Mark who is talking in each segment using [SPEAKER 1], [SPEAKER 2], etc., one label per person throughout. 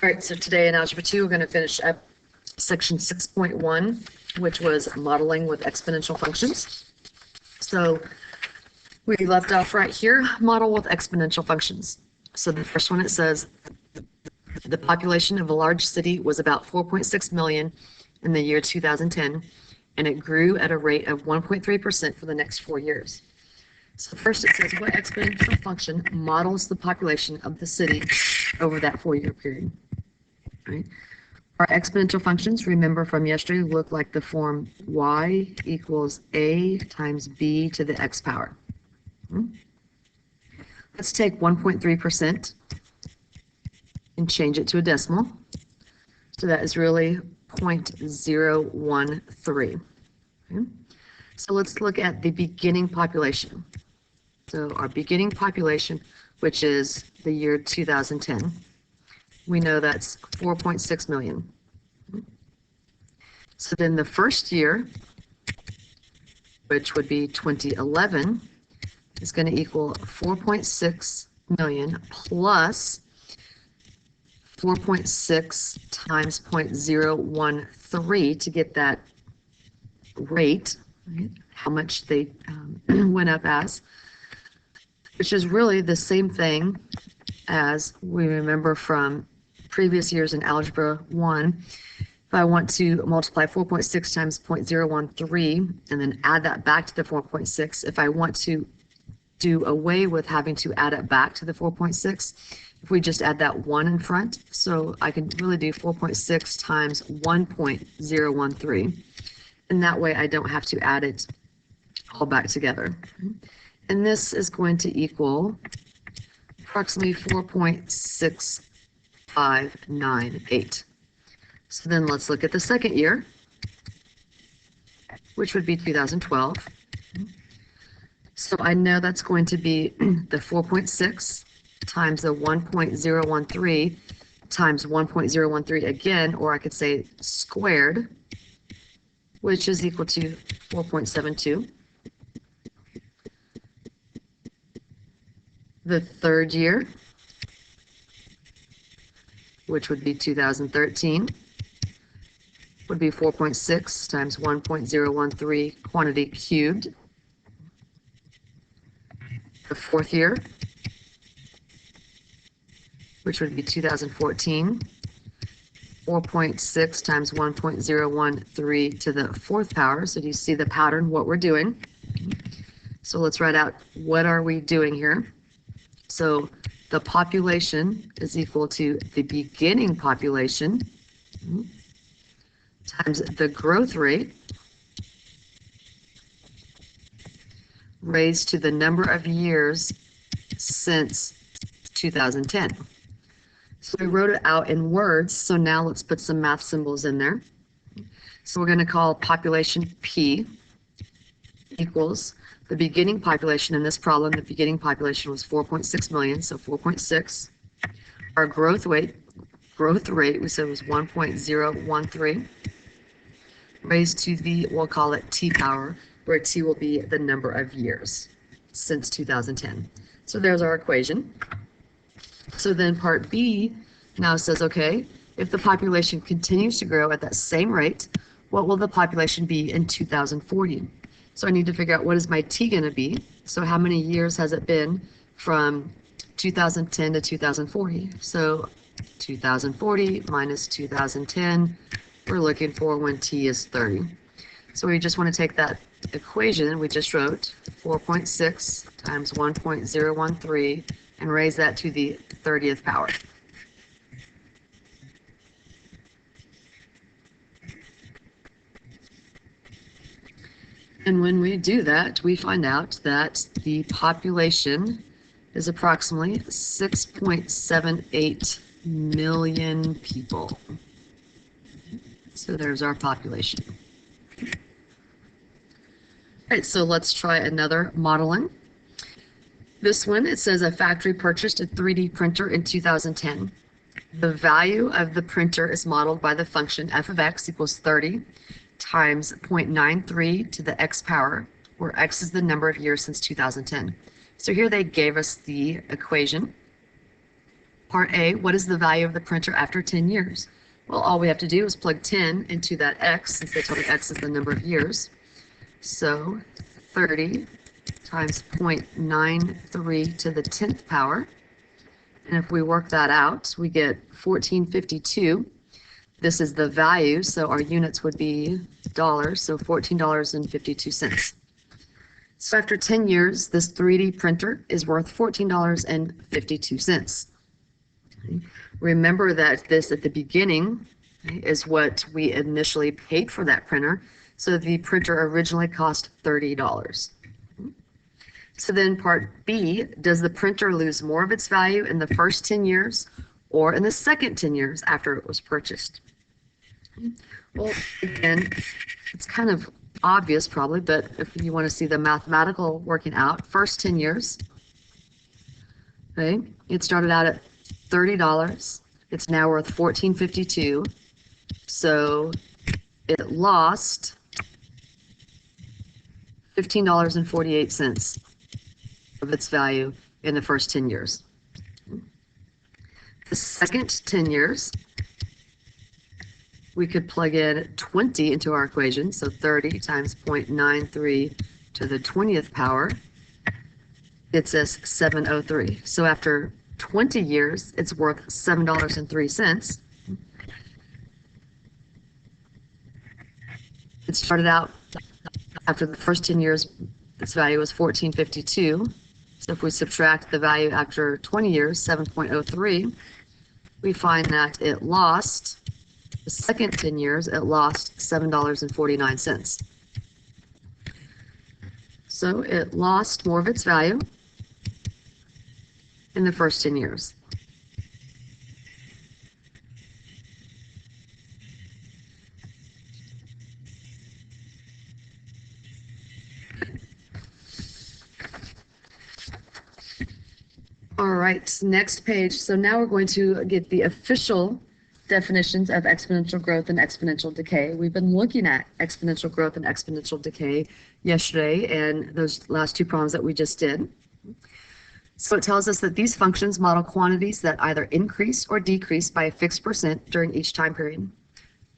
[SPEAKER 1] All right, so today in Algebra 2, we're going to finish up section 6.1, which was modeling with exponential functions. So we left off right here, model with exponential functions. So the first one, it says the population of a large city was about 4.6 million in the year 2010, and it grew at a rate of 1.3% for the next 4 years. So first it says what exponential function models the population of the city over that 4-year period. Right? Our exponential functions, remember from yesterday, look like the form y equals a times b to the x power. Let's take 1.3% and change it to a decimal. So that is really 0.013. Okay? So let's look at the beginning population. So our beginning population, which is the year 2010, we know that's 4.6 million. So then the first year, which would be 2011, is going to equal 4.6 million plus 4.6 times 0.013 to get that rate, right? How much they went up as, which is really the same thing as we remember from previous years in Algebra 1. If I want to multiply 4.6 times 0.013 and then add that back to the 4.6, if I want to do away with having to add it back to the 4.6, if we just add that 1 in front, so I can really do 4.6 times 1.013, and that way I don't have to add it all back together. And this is going to equal approximately 4.6598. So then let's look at the second year, which would be 2012. So I know that's going to be the 4.6 times the 1.013 times 1.013 again, or I could say squared, which is equal to 4.72. The third year, which would be 2013, would be 4.6 times 1.013 quantity cubed. The fourth year, which would be 2014, 4.6 times 1.013 to the fourth power. So do you see the pattern, what we're doing? So let's write out what are we doing here. So the population is equal to the beginning population times the growth rate raised to the number of years since 2010. So we wrote it out in words, so now let's put some math symbols in there. So we're going to call population P equals the beginning population. In this problem, the beginning population was 4.6 million, so 4.6. Our growth rate we said was 1.013 raised to the, we'll call it T power, where T will be the number of years since 2010. So there's our equation. So then part B now says, okay, if the population continues to grow at that same rate, what will the population be in 2040? So I need to figure out what is my T going to be. So how many years has it been from 2010 to 2040? So 2040 minus 2010, we're looking for when T is 30. So we just want to take that equation we just wrote, 4.6 times 1.013, and raise that to the 30th power. And when we do that, we find out that the population is approximately 6.78 million people. So there's our population. All right, so let's try another modeling. This one, it says a factory purchased a 3D printer in 2010. The value of the printer is modeled by the function f of x equals 30 times 0.93 to the x power, where x is the number of years since 2010. So here they gave us the equation. Part A, what is the value of the printer after 10 years? Well, all we have to do is plug 10 into that x, since they told me x is the number of years. So 30 times 0.93 to the 10th power. And if we work that out, we get 1452. This is the value, so our units would be dollars, so $14.52. So after 10 years, this 3D printer is worth $14.52. Remember that this at the beginning is what we initially paid for that printer. So the printer originally cost $30. So then part B, does the printer lose more of its value in the first 10 years or in the second 10 years after it was purchased? Well, again, it's kind of obvious probably, but if you want to see the mathematical working out, first 10 years, okay, it started out at $30. It's now worth $14.52. So it lost $15.48 of its value in the first 10 years. The second 10 years, we could plug in 20 into our equation, so 30 times 0.93 to the 20th power gets us 703. So after 20 years, it's worth $7.03. It started out after the first 10 years, its value was $14.52. So if we subtract the value after 20 years, 7.03, we find that it lost, the second 10 years, it lost $7.49. So it lost more of its value in the first 10 years. All right, next page. So now we're going to get the official definitions of exponential growth and exponential decay. We've been looking at exponential growth and exponential decay yesterday and those last two problems that we just did. So it tells us that these functions model quantities that either increase or decrease by a fixed percent during each time period.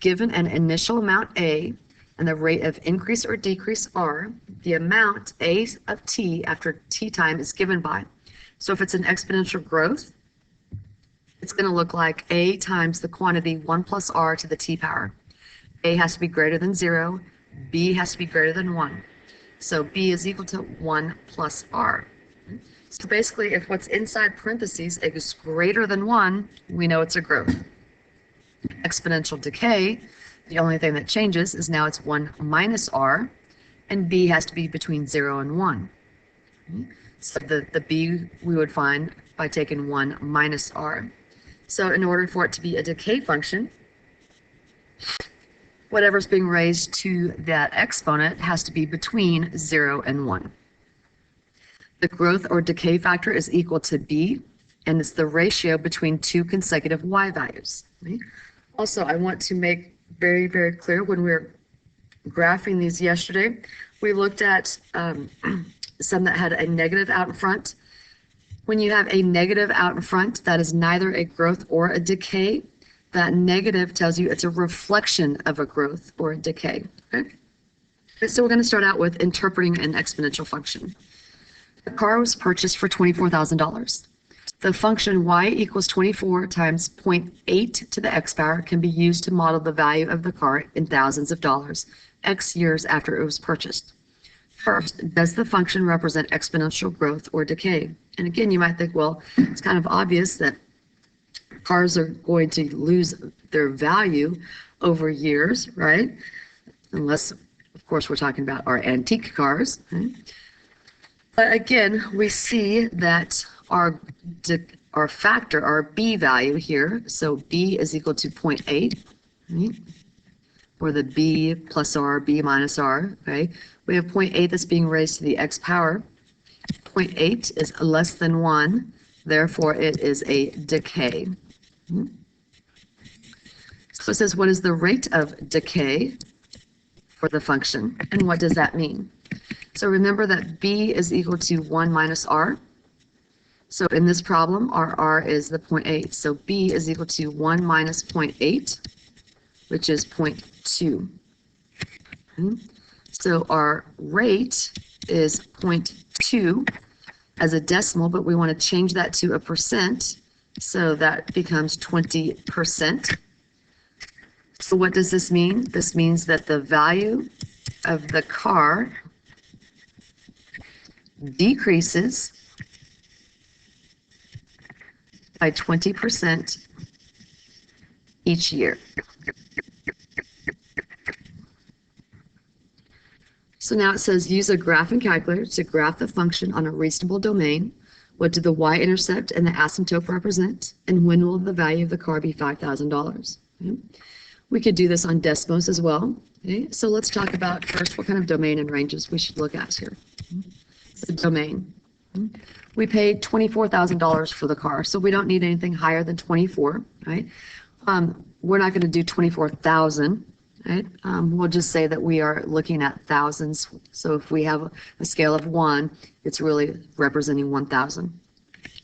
[SPEAKER 1] Given an initial amount A and the rate of increase or decrease R, the amount A of t after t time is given by. So if it's an exponential growth, it's going to look like A times the quantity 1 plus R to the t power. A has to be greater than 0, B has to be greater than 1. So B is equal to 1 plus R. So basically, if what's inside parentheses is greater than 1, we know it's a growth. Exponential decay, the only thing that changes is now it's 1 minus R, and B has to be between 0 and 1. So the B we would find by taking 1 minus R. So in order for it to be a decay function, whatever's being raised to that exponent has to be between 0 and 1. The growth or decay factor is equal to B, and it's the ratio between two consecutive Y values. Also, I want to make very, very clear when we were graphing these yesterday, we looked at some that had a negative out in front. When you have a negative out in front, that is neither a growth or a decay. That negative tells you it's a reflection of a growth or a decay. Okay? So we're going to start out with interpreting an exponential function. The car was purchased for $24,000. The function y equals 24 times 0.8 to the x power can be used to model the value of the car in thousands of dollars, x years after it was purchased. First, does the function represent exponential growth or decay? And again, you might think, well, it's kind of obvious that cars are going to lose their value over years, right? Unless, of course, we're talking about our antique cars. Right? But again, we see that our factor, our B value here, so B is equal to 0.8, right? Or the B plus R, B minus R, okay? We have 0.8 that's being raised to the x power. 0.8 is less than 1, therefore it is a decay. So it says, what is the rate of decay for the function, and what does that mean? So remember that B is equal to 1 minus R. So in this problem, our R is the 0.8. So B is equal to 1 minus 0.8, which is 0.2. So our rate is 0.2 as a decimal, but we want to change that to a percent. So that becomes 20%. So what does this mean? This means that the value of the car decreases by 20% each year. So now it says use a graphing calculator to graph the function on a reasonable domain. What do the y-intercept and the asymptote represent? And when will the value of the car be $5,000? Okay. We could do this on Desmos as well. Okay. So let's talk about first what kind of domain and ranges we should look at here. The domain. We paid $24,000 for the car, so we don't need anything higher than 24, right? We're not going to do 24,000, right? We'll just say that we are looking at thousands. So if we have a scale of 1, it's really representing 1,000.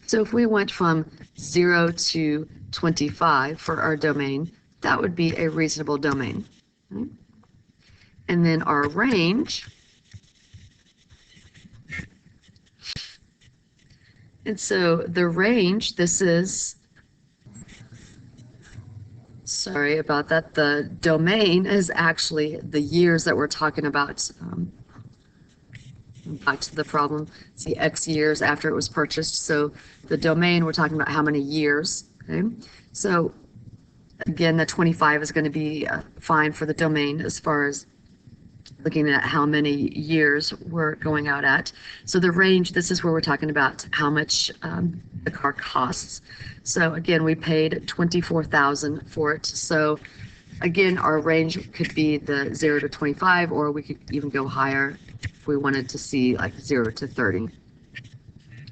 [SPEAKER 1] So if we went from 0 to 25 for our domain, that would be a reasonable domain. Right? And then our range, and so the range, this is, sorry about that, the domain is actually the years that we're talking about. Back to the problem, it's the X years after it was purchased. So the domain, we're talking about how many years. Okay? So again, the 25 is going to be fine for the domain as far as looking at how many years we're going out at. So the range, this is where we're talking about how much the car costs. So again, we paid $24,000 for it. So again, our range could be the 0 to 25, or we could even go higher if we wanted to see like 0 to 30.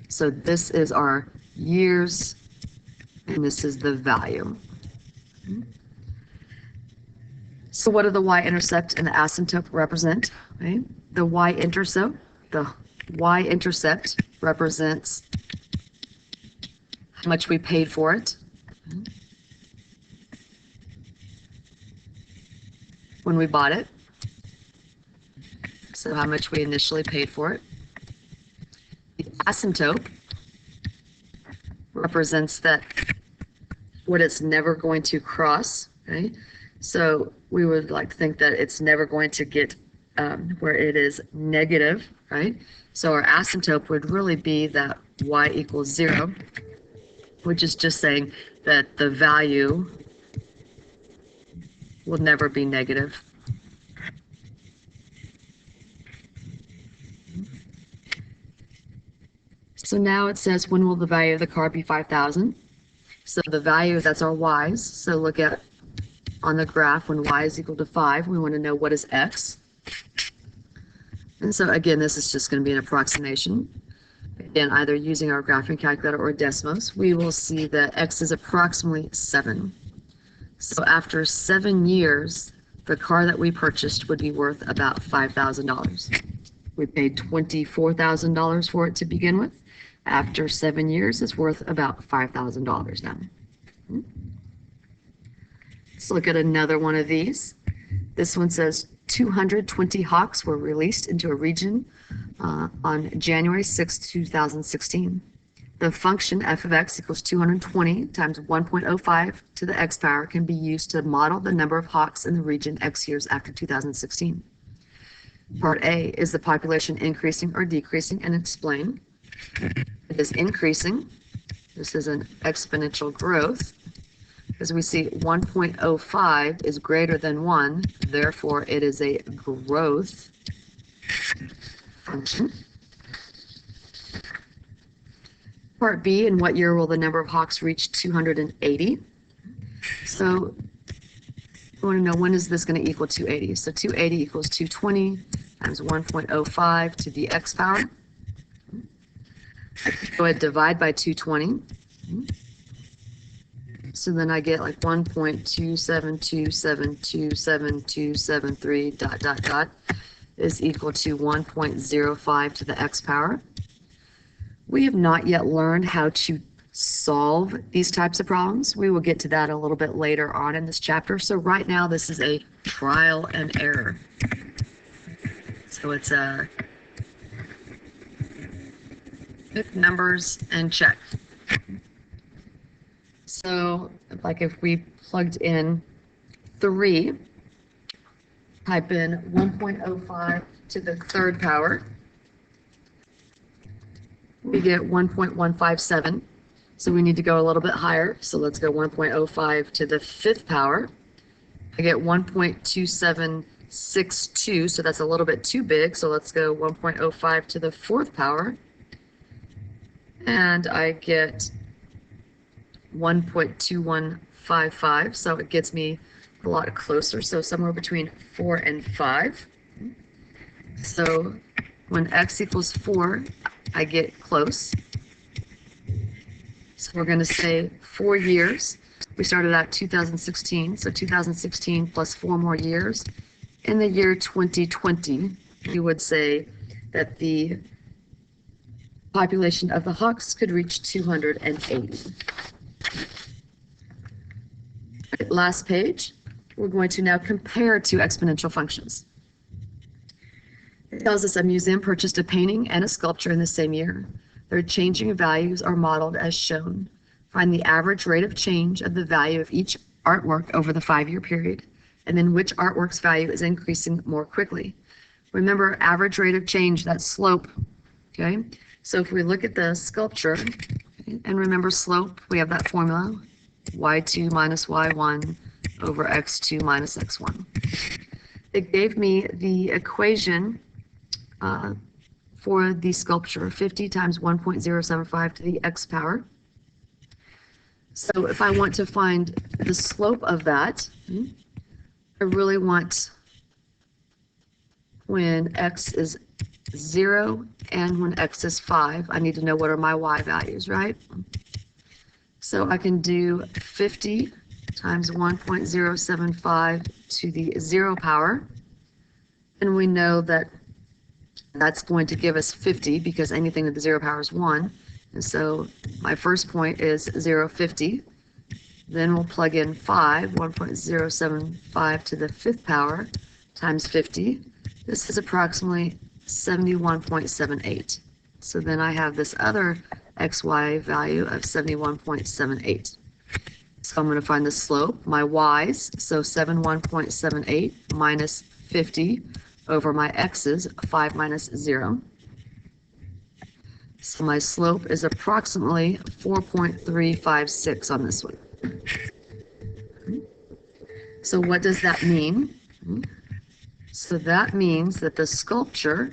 [SPEAKER 1] So this is our years, and this is the value. So what do the y-intercept and the asymptote represent? Right? The y-intercept represents how much we paid for it. When we bought it. So how much we initially paid for it. The asymptote represents that what it's never going to cross. Okay? So we would like to think that it's never going to get where it is negative, right? So our asymptote would really be that y equals 0, which is just saying that the value will never be negative. So now it says, when will the value of the car be 5,000? So the value, that's our y's. So look at on the graph, when y is equal to 5, we want to know what is x. And so again, this is just going to be an approximation. Again, either using our graphing calculator or Desmos, we will see that x is approximately 7. So after 7 years, the car that we purchased would be worth about $5,000. We paid $24,000 for it to begin with. After 7 years, it's worth about $5,000 now. Let's look at another one of these. This one says 220 hawks were released into a region on January 6, 2016. The function f of x equals 220 times 1.05 to the x power can be used to model the number of hawks in the region x years after 2016. Part A, is the population increasing or decreasing, and explain. It is increasing. This is an exponential growth. As we see, 1.05 is greater than 1, therefore it is a growth function. Part B, in what year will the number of hawks reach 280? So we want to know, when is this going to equal 280? So 280 equals 220 times 1.05 to the x power. I can go ahead and divide by 220. So then I get like 1.272727273 ... is equal to 1.05 to the x power. We have not yet learned how to solve these types of problems. We will get to that a little bit later on in this chapter. So right now, this is a trial and error. So it's a pick numbers and check. So like if we plugged in 3, type in 1.05 to the third power, we get 1.157. So we need to go a little bit higher. So let's go 1.05 to the fifth power. I get 1.2762. So that's a little bit too big. So let's go 1.05 to the fourth power. And I get 1.2155. So it gets me a lot closer. So somewhere between 4 and 5. So when x equals 4, I get close. So we're going to say 4 years. We started out 2016, so 2016 plus 4 more years. In the year 2020, we would say that the population of the hawks could reach 280. Last page, we're going to now compare two exponential functions. It tells us a museum purchased a painting and a sculpture in the same year. Their changing values are modeled as shown. Find the average rate of change of the value of each artwork over the 5-year period, and then which artwork's value is increasing more quickly. Remember, average rate of change, that slope, okay? So if we look at the sculpture, and remember slope, we have that formula, y2 minus y1 over x2 minus x1. It gave me the equation for the sculpture, 50 times 1.075 to the x power. So if I want to find the slope of that, I really want when x is 0 and when x is 5, I need to know what are my y values, right? So I can do 50 times 1.075 to the 0 power, and we know that that's going to give us 50 because anything to the 0 power is 1. And so my first point is 0.50. Then we'll plug in 5, 1.075 to the 5th power times 50. This is approximately 71.78. So then I have this other xy value of 71.78. So I'm going to find the slope, my y's, so 71.78 minus 50 over my x's, 5 minus 0. So my slope is approximately 4.356 on this one. So what does that mean? So that means that the sculpture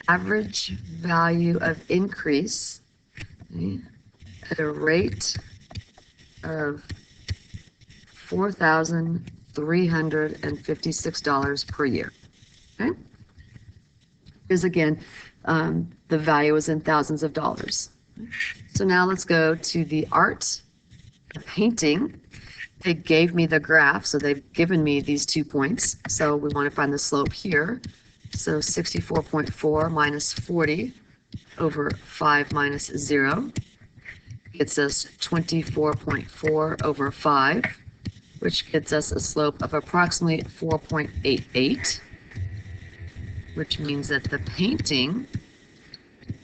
[SPEAKER 1] average value of increase at a rate of $4,356 per year. Okay? Because again, the value is in thousands of dollars. So now let's go to the art, the painting. They gave me the graph, so they've given me these 2 points. So we want to find the slope here. So 64.4 minus 40 over 5 minus 0 gets us 24.4 over 5, which gets us a slope of approximately 4.88, which means that the painting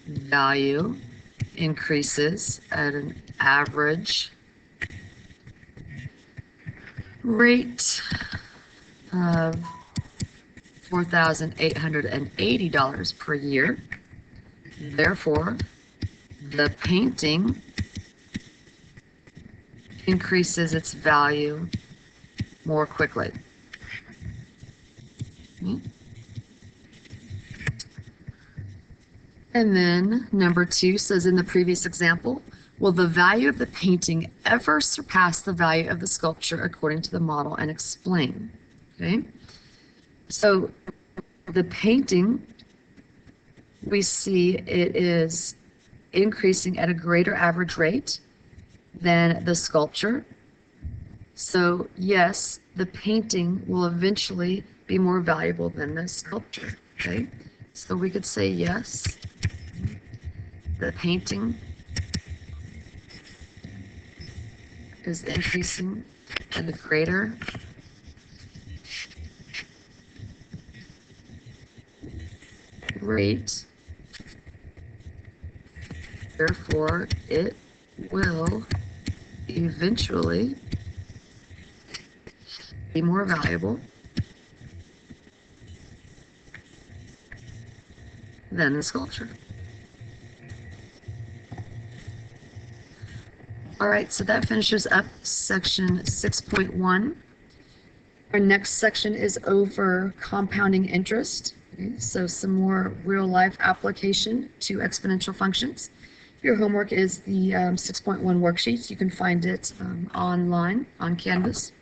[SPEAKER 1] value increases at an average rate of $4,880 per year. Therefore, the painting increases its value more quickly. And then number 2 says, in the previous example, will the value of the painting ever surpass the value of the sculpture according to the model, and explain? Okay, so the painting, we see it is increasing at a greater average rate than the sculpture. So yes, the painting will eventually be more valuable than the sculpture? Okay, so we could say yes, the painting is increasing at a greater rate, therefore it will eventually be more valuable than the sculpture. All right, so that finishes up section 6.1. Our next section is over compounding interest. Okay, so some more real life application to exponential functions. Your homework is the 6.1 worksheets. You can find it online on Canvas.